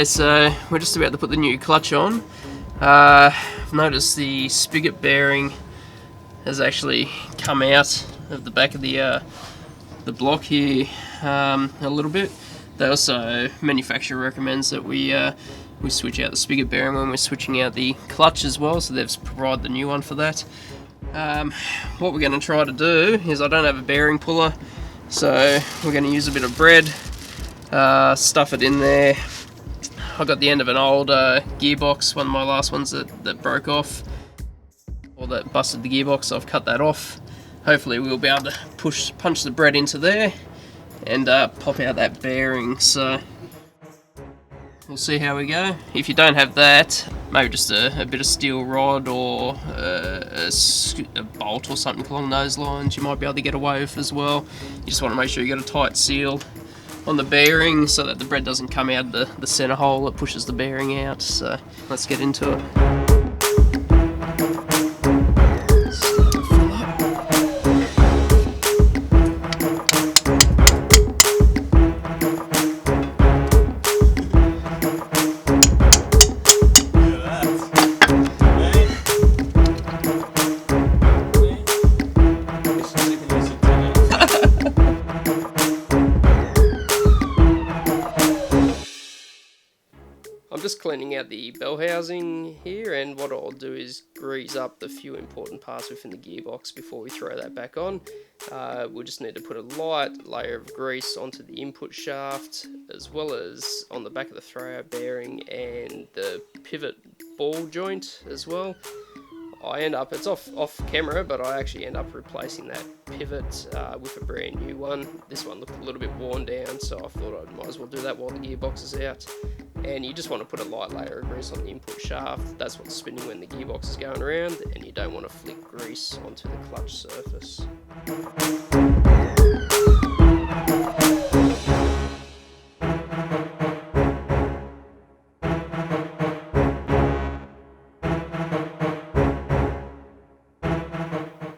Okay, so we're just about to put the new clutch on. I've noticed the spigot bearing has actually come out of the back of the block here a little bit. They also, manufacturer recommends that we switch out the spigot bearing when we're switching out the clutch as well, so they've provided the new one for that. What we're going to try to do is, I don't have a bearing puller, so we're going to use a bit of bread, stuff it in there. I got the end of an old gearbox, one of my last ones that broke off, or that busted the gearbox, so I've cut that off. Hopefully we'll be able to punch the bread into there and pop out that bearing, so we'll see how we go. If you don't have that, maybe just a bit of steel rod or a bolt or something along those lines, you might be able to get away with as well. You just want to make sure you got a tight seal on the bearing so that the bread doesn't come out the center hole that pushes the bearing out. So let's get into it. I'm just cleaning out the bell housing here, and what I'll do is grease up the few important parts within the gearbox before we throw that back on. We'll just need to put a light layer of grease onto the input shaft, as well as on the back of the throwout bearing and the pivot ball joint as well. I end up, it's off camera, but I actually end up replacing that pivot with a brand new one. This one looked a little bit worn down, so I thought I might as well do that while the gearbox is out. And you just want to put a light layer of grease on the input shaft. That's what's spinning when the gearbox is going around, and you don't want to flick grease onto the clutch surface.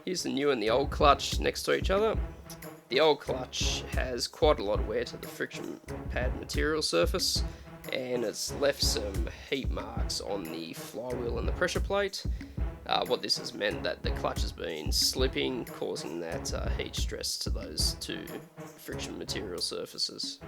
Here's the new and the old clutch next to each other. The old clutch has quite a lot of wear to the friction pad material surface, and it's left some heat marks on the flywheel and the pressure plate. What this has meant that the clutch has been slipping, causing that heat stress to those two friction material surfaces.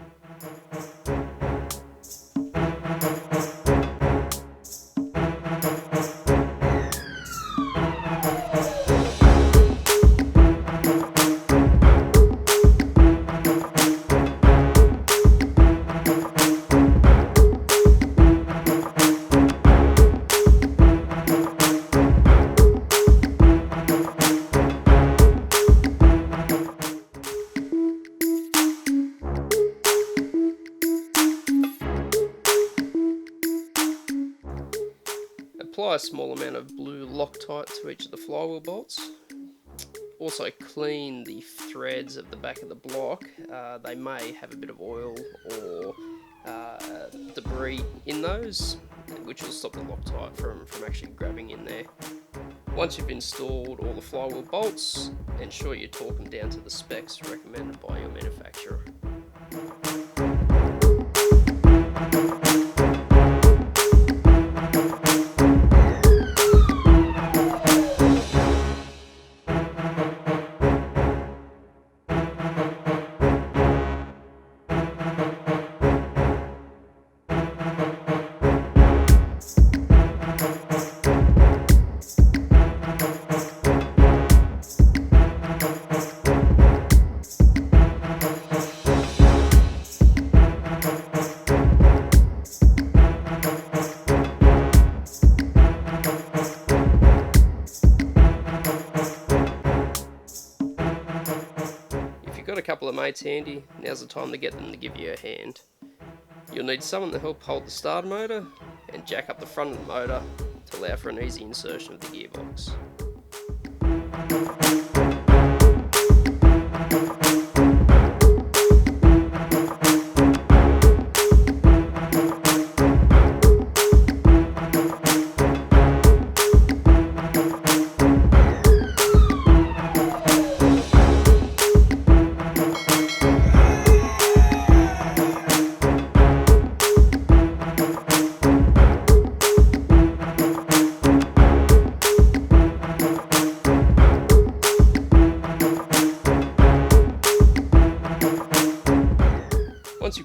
Apply a small amount of blue Loctite to each of the flywheel bolts. Also clean the threads of the back of the block. They may have a bit of oil or debris in those, which will stop the Loctite from actually grabbing in there. Once you've installed all the flywheel bolts, ensure you torque them down to the specs recommended by your manufacturer. Got a couple of mates handy, now's the time to get them to give you a hand. You'll need someone to help hold the starter motor and jack up the front of the motor to allow for an easy insertion of the gearbox.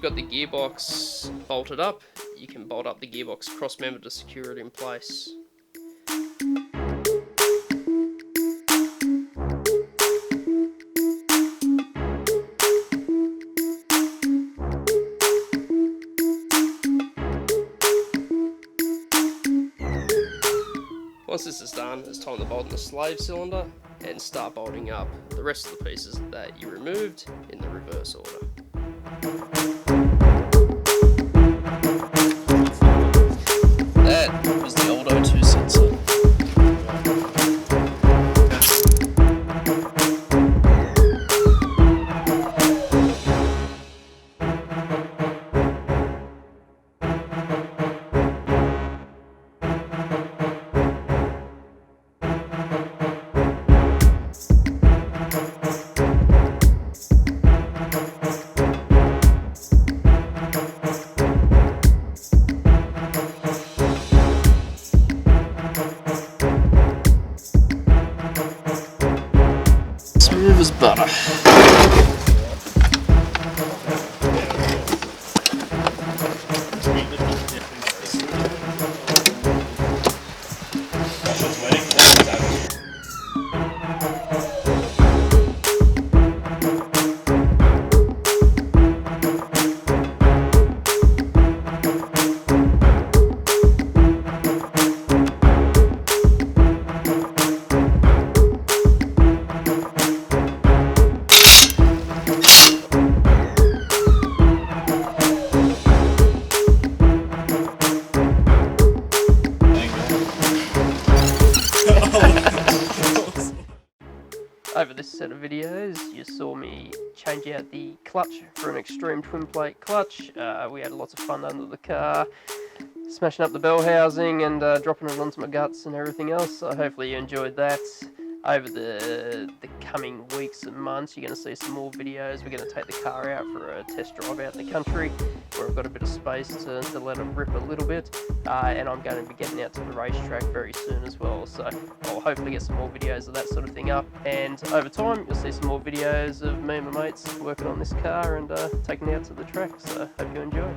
got the gearbox bolted up, you can bolt up the gearbox cross member to secure it in place. Once this is done, it's time to bolt in the slave cylinder and start bolting up the rest of the pieces that you removed in the reverse order. That was the old O2 sensor. Smooth as butter. Over this set of videos, you saw me change out the clutch for an Xtreme twin plate clutch. We had lots of fun under the car, smashing up the bell housing and dropping it onto my guts and everything else. So hopefully you enjoyed that. Over the coming weeks and months, you're going to see some more videos. We're going to take the car out for a test drive out in the country where I've got a bit of space to let it rip a little bit, and I'm going to be getting out to the racetrack very soon as well, so I'll hopefully get some more videos of that sort of thing up, and over time you'll see some more videos of me and my mates working on this car and taking it out to the track, so hope you enjoy.